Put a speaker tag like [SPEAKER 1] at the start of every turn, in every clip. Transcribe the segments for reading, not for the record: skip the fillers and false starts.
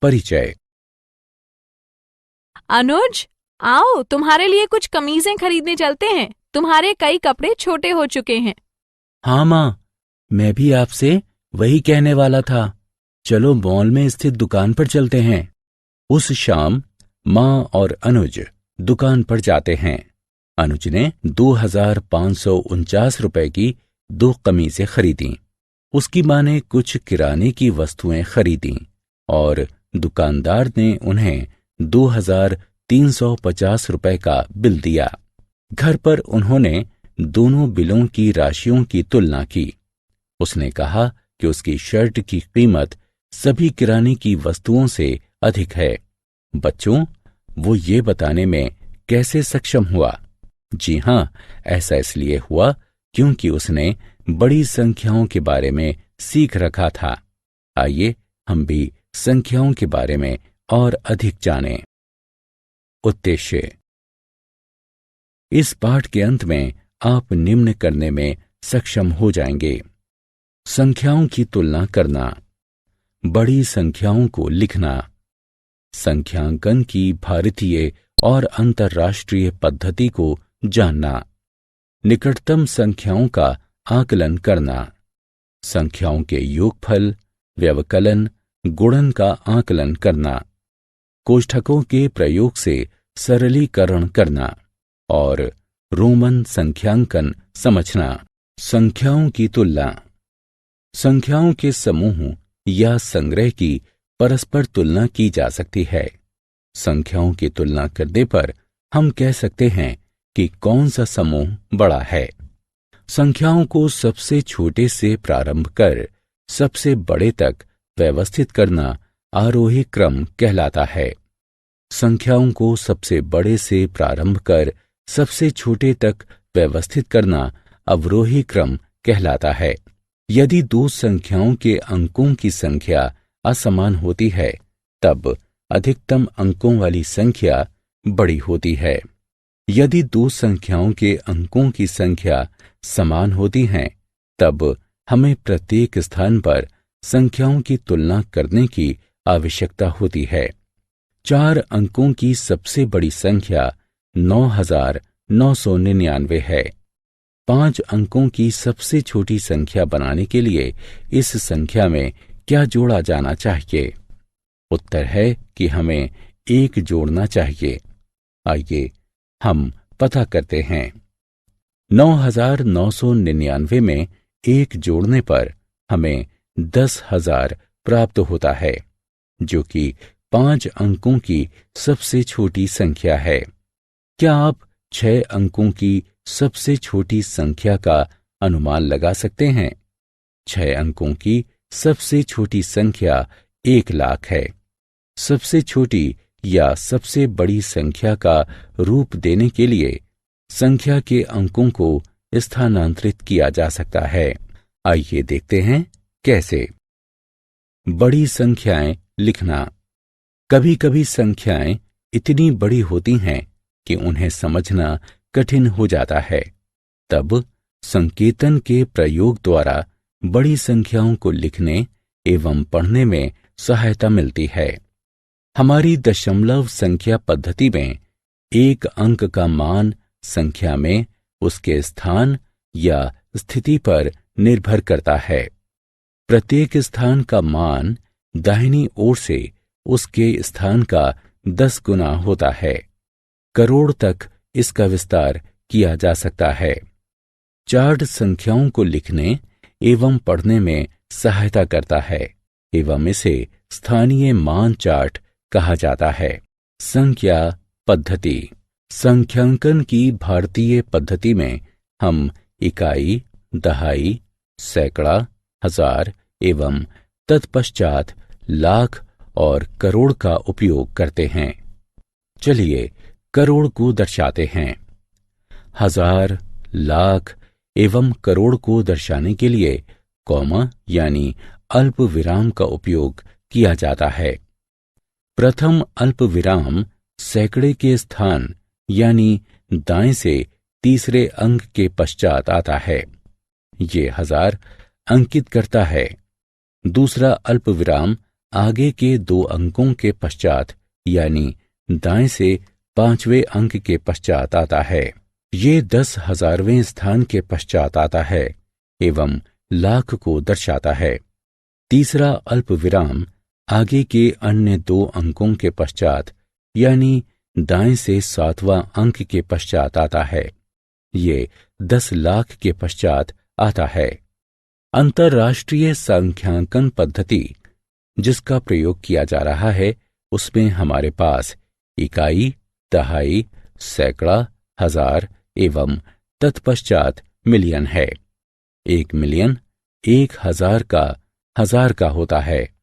[SPEAKER 1] परिचय।
[SPEAKER 2] अनुज, आओ तुम्हारे लिए कुछ कमीजें खरीदने चलते हैं। तुम्हारे कई कपड़े छोटे हो चुके हैं।
[SPEAKER 1] हाँ माँ, मैं भी आपसे वही कहने वाला था। चलो मॉल में स्थित दुकान पर चलते हैं। उस शाम माँ और अनुज दुकान पर जाते हैं। अनुज ने 2549 रुपए की 2 कमीजें खरीदी। उसकी माँ ने कुछ किराने की वस्तुएं खरीदी और दुकानदार ने उन्हें 2350 रुपए का बिल दिया। घर पर उन्होंने दोनों बिलों की राशियों की तुलना की। उसने कहा कि उसकी शर्ट की कीमत सभी किराने की वस्तुओं से अधिक है। बच्चों, वो ये बताने में कैसे सक्षम हुआ? जी हाँ, ऐसा इसलिए हुआ क्योंकि उसने बड़ी संख्याओं के बारे में सीख रखा था। आइए हम भी संख्याओं के बारे में और अधिक जानें। उद्देश्य। इस पाठ के अंत में आप निम्न करने में सक्षम हो जाएंगे। संख्याओं की तुलना करना, बड़ी संख्याओं को लिखना, संख्यांकन की भारतीय और अंतर्राष्ट्रीय पद्धति को जानना, निकटतम संख्याओं का आकलन करना, संख्याओं के योगफल, व्यवकलन, गुणन का आकलन करना, कोष्ठकों के प्रयोग से सरलीकरण करना और रोमन संख्यांकन समझना। संख्याओं की तुलना। संख्याओं के समूह या संग्रह की परस्पर तुलना की जा सकती है। संख्याओं की तुलना करने पर हम कह सकते हैं कि कौन सा समूह बड़ा है। संख्याओं को सबसे छोटे से प्रारंभ कर सबसे बड़े तक व्यवस्थित करना आरोही क्रम कहलाता है। संख्याओं को सबसे बड़े से प्रारंभ कर सबसे छोटे तक व्यवस्थित करना अवरोही क्रम कहलाता है। यदि दो संख्याओं के अंकों की संख्या असमान होती है, तब अधिकतम अंकों वाली संख्या बड़ी होती है। यदि दो संख्याओं के अंकों की संख्या समान होती हैं, तब हमें प्रत्येक स्थान पर संख्याओं की तुलना करने की आवश्यकता होती है। 4 अंकों की सबसे बड़ी संख्या 9999 है। 5 अंकों की सबसे छोटी संख्या बनाने के लिए इस संख्या में क्या जोड़ा जाना चाहिए? उत्तर है कि हमें 1 जोड़ना चाहिए। आइए हम पता करते हैं। 9999 में 1 जोड़ने पर हमें 10,000 प्राप्त होता है, जो कि 5 अंकों की सबसे छोटी संख्या है। क्या आप 6 अंकों की सबसे छोटी संख्या का अनुमान लगा सकते हैं? 6 अंकों की सबसे छोटी संख्या 1 लाख है। सबसे छोटी या सबसे बड़ी संख्या का रूप देने के लिए संख्या के अंकों को स्थानांतरित किया जा सकता है। आइए देखते हैं कैसे। बड़ी संख्याएं लिखना। कभी कभी संख्याएं इतनी बड़ी होती हैं कि उन्हें समझना कठिन हो जाता है। तब संकेतन के प्रयोग द्वारा बड़ी संख्याओं को लिखने एवं पढ़ने में सहायता मिलती है। हमारी दशमलव संख्या पद्धति में 1 अंक का मान संख्या में उसके स्थान या स्थिति पर निर्भर करता है। प्रत्येक स्थान का मान दाहिनी ओर से उसके स्थान का 10 गुना होता है। करोड़ तक इसका विस्तार किया जा सकता है। चार्ट संख्याओं को लिखने एवं पढ़ने में सहायता करता है एवं इसे स्थानीय मान चार्ट कहा जाता है। संख्या पद्धति। संख्यांकन की भारतीय पद्धति में हम इकाई, दहाई, सैकड़ा, हजार एवं तत्पश्चात लाख और करोड़ का उपयोग करते हैं। चलिए करोड़ को दर्शाते हैं। हजार, लाख एवं करोड़ को दर्शाने के लिए कॉमा यानी अल्प विराम का उपयोग किया जाता है। प्रथम अल्प विराम सैकड़े के स्थान यानी दाएं से तीसरे अंक के पश्चात आता है। ये हजार अंकित करता है। दूसरा अल्प विराम आगे के 2 अंकों के पश्चात यानी दाएं से 5वें अंक के पश्चात आता है। ये 10,000वें स्थान के पश्चात आता है एवं लाख को दर्शाता है। तीसरा अल्प विराम आगे के अन्य 2 अंकों के पश्चात यानी दाएं से 7वां अंक के पश्चात आता है। ये 10 लाख के पश्चात आता है। अंतर्राष्ट्रीय संख्यांकन पद्धति जिसका प्रयोग किया जा रहा है उसमें हमारे पास इकाई, दहाई, सैकड़ा, हजार एवं तत्पश्चात मिलियन है। 1 मिलियन 1,000 का होता है।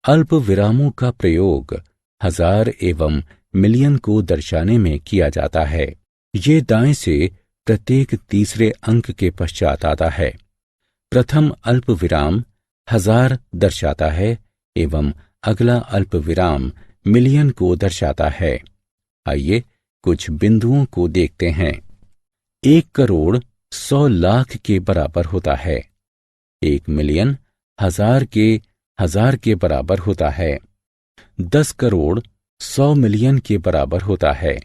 [SPEAKER 1] अल्प विरामों का प्रयोग हजार एवं मिलियन को दर्शाने में किया जाता है। ये दाएं से प्रत्येक तीसरे अंक के पश्चात आता है। प्रथम अल्प विराम 1000 दर्शाता है एवं अगला अल्प विराम मिलियन को दर्शाता है। आइए कुछ बिंदुओं को देखते हैं। 1 करोड़ 100 लाख के बराबर होता है। 1 मिलियन 1000 के बराबर होता है। 10 करोड़ 100 मिलियन के बराबर होता है।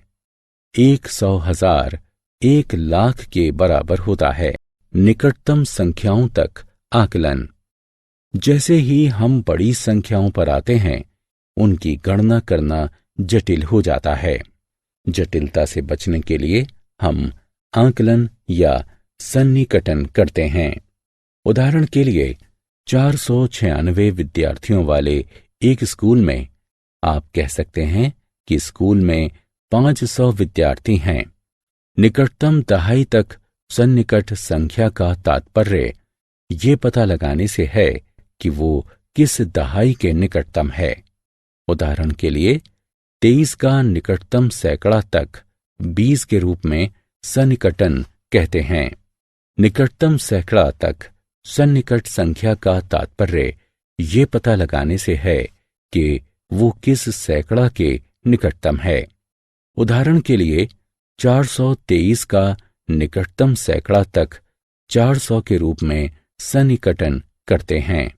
[SPEAKER 1] 100,000 1 लाख के बराबर होता है। निकटतम संख्याओं तक आकलन। जैसे ही हम बड़ी संख्याओं पर आते हैं उनकी गणना करना जटिल हो जाता है। जटिलता से बचने के लिए हम आकलन या सन्निकटन करते हैं। उदाहरण के लिए 496 विद्यार्थियों वाले एक स्कूल में आप कह सकते हैं कि स्कूल में 500 विद्यार्थी हैं। निकटतम दहाई तक सन्निकट संख्या का तात्पर्य ये पता लगाने से है कि वो किस दहाई के निकटतम है। उदाहरण के लिए 23 का निकटतम सैकड़ा तक 20 के रूप में सन्निकटन कहते हैं। निकटतम सैकड़ा तक सन्निकट संख्या का तात्पर्य ये पता लगाने से है कि वो किस सैकड़ा के निकटतम है। उदाहरण के लिए 423 का निकटतम सैकड़ा तक 400 के रूप में सन्निकटन करते हैं।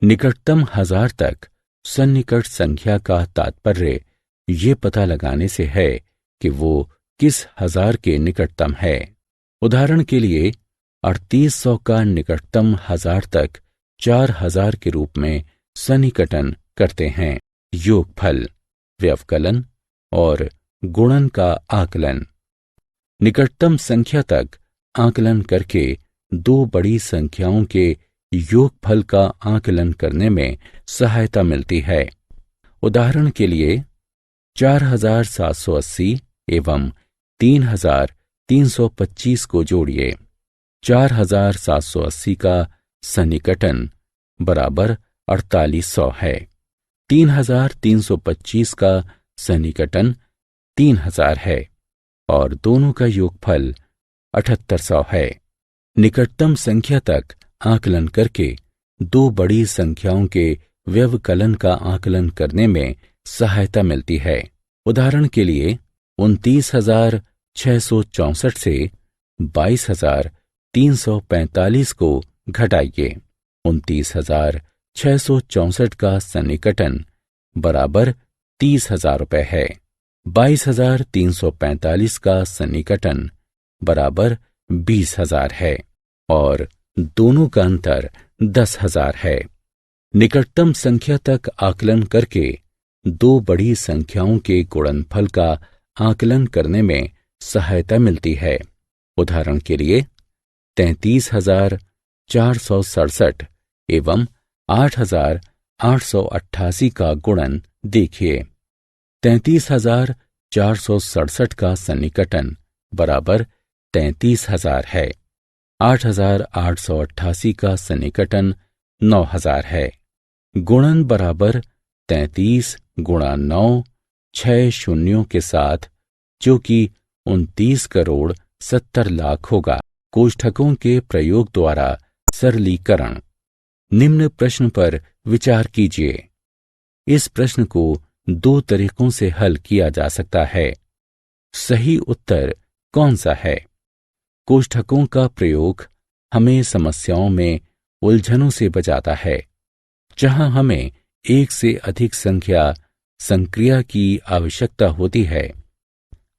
[SPEAKER 1] निकटतम 1000 तक सन्निकट संख्या का तात्पर्य ये पता लगाने से है कि वो किस 1000 के निकटतम है। उदाहरण के लिए 3800 का निकटतम 1000 तक 4000 के रूप में सन्निकटन करते हैं। योगफल, व्यवकलन और गुणन का आकलन। निकटतम संख्या तक आकलन करके 2 बड़ी संख्याओं के योगफल का आकलन करने में सहायता मिलती है। उदाहरण के लिए 4780 एवं 3325 को जोड़िए। 4780 का सन्निकटन बराबर 4800 है। 3325 का सन्निकटन 3000 है और दोनों का योगफल 7800 है। निकटतम संख्या तक आकलन करके 2 बड़ी संख्याओं के व्यवकलन का आकलन करने में सहायता मिलती है। उदाहरण के लिए 29,664 से 22,345 को घटाइए। 29,664 का सन्निकटन बराबर 30,000 रुपये है। 22,345 का सन्निकटन बराबर 20,000 है और दोनों का अंतर 10,000 है। निकटतम संख्या तक आकलन करके 2 बड़ी संख्याओं के गुणनफल का आकलन करने में सहायता मिलती है। उदाहरण के लिए 33,467 एवं 8,888 का गुणन देखिए। 33,467 का सन्निकटन बराबर 33,000 है। 8,888 का सन्निकटन 9,000 है। गुणन बराबर 33 गुणा 9 6 शून्यों के साथ जो कि 29 करोड़ 70 लाख होगा। कोष्ठकों के प्रयोग द्वारा सरलीकरण। निम्न प्रश्न पर विचार कीजिए। इस प्रश्न को 2 तरीकों से हल किया जा सकता है। सही उत्तर कौन सा है? कोष्ठकों का प्रयोग हमें समस्याओं में उलझनों से बचाता है। जहां हमें एक से अधिक संख्या संक्रिया की आवश्यकता होती है।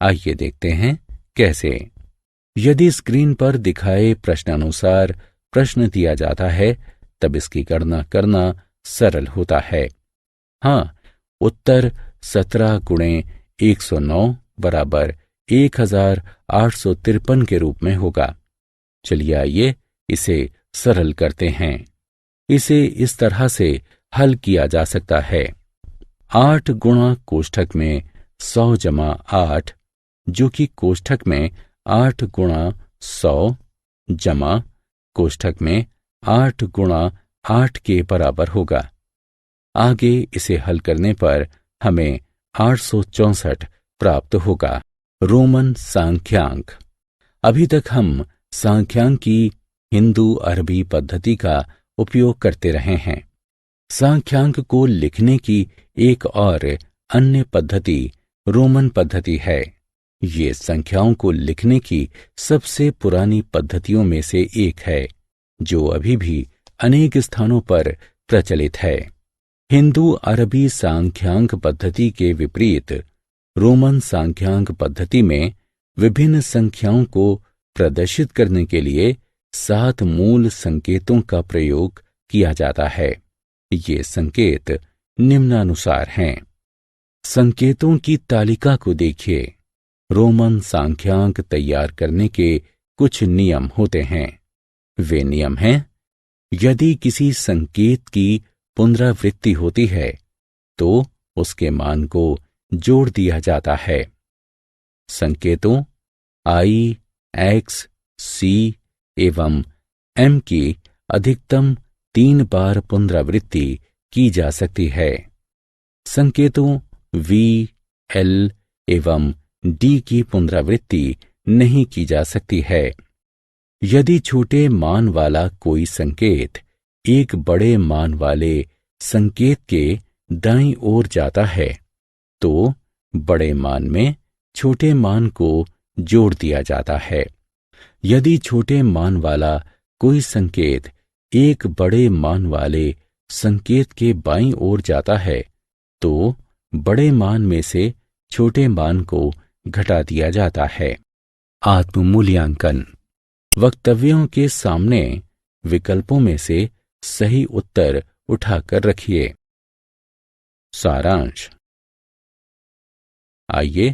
[SPEAKER 1] आइए देखते हैं कैसे। यदि स्क्रीन पर दिखाए प्रश्नानुसार प्रश्न दिया जाता है तब इसकी गणना करना सरल होता है। हाँ, उत्तर 17 गुणे 109 बराबर 1853 के रूप में होगा। चलिए आइए इसे सरल करते हैं। इसे इस तरह से हल किया जा सकता है। 8 गुणा कोष्ठक में 100 जमा 8 जो कि कोष्ठक में 8 गुणा 100 जमा कोष्ठक में 8 गुणा 8 के बराबर होगा। आगे इसे हल करने पर हमें 864 प्राप्त होगा। रोमन सांख्यांक। अभी तक हम सांख्यांक की हिंदू अरबी पद्धति का उपयोग करते रहे हैं। सांख्यांक को लिखने की एक और अन्य पद्धति रोमन पद्धति है। ये संख्याओं को लिखने की सबसे पुरानी पद्धतियों में से एक है जो अभी भी अनेक स्थानों पर प्रचलित है। हिंदू अरबी सांख्यांक पद्धति के विपरीत रोमन सांख्यांक पद्धति में विभिन्न संख्याओं को प्रदर्शित करने के लिए 7 मूल संकेतों का प्रयोग किया जाता है। ये संकेत निम्नानुसार हैं। संकेतों की तालिका को देखिए। रोमन सांख्यांक तैयार करने के कुछ नियम होते हैं। वे नियम हैं: यदि किसी संकेत की पुनरावृत्ति होती है तो उसके मान को जोड़ दिया जाता है। संकेतों I, X, C एवं M की अधिकतम 3 बार पुनरावृत्ति की जा सकती है। संकेतों V, L एवं D की पुनरावृत्ति नहीं की जा सकती है। यदि छोटे मान वाला कोई संकेत एक बड़े मान वाले संकेत के दाईं ओर जाता है तो बड़े मान में छोटे मान को जोड़ दिया जाता है। यदि छोटे मान वाला कोई संकेत एक बड़े मान वाले संकेत के बाईं ओर जाता है तो बड़े मान में से छोटे मान को घटा दिया जाता है। आत्ममूल्यांकन। वक्तव्यों के सामने विकल्पों में से सही उत्तर उठाकर रखिए। सारांश। आइए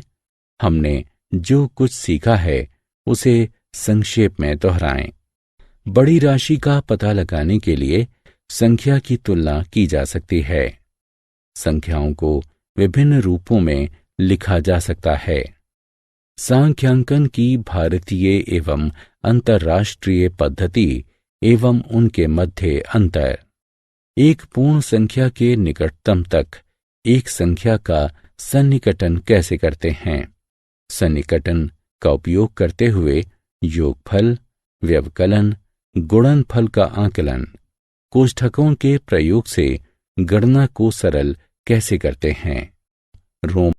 [SPEAKER 1] हमने जो कुछ सीखा है उसे संक्षेप में दोहराएं। बड़ी राशि का पता लगाने के लिए संख्या की तुलना की जा सकती है। संख्याओं को विभिन्न रूपों में लिखा जा सकता है। सांख्यांकन की भारतीय एवं अंतर्राष्ट्रीय पद्धति एवं उनके मध्य अंतर। एक पूर्ण संख्या के निकटतम तक एक संख्या का सन्निकटन कैसे करते हैं। सन्निकटन का उपयोग करते हुए योगफल, व्यवकलन, गुणनफल का आकलन, कोष्ठकों के प्रयोग से गणना को सरल कैसे करते हैं। रोम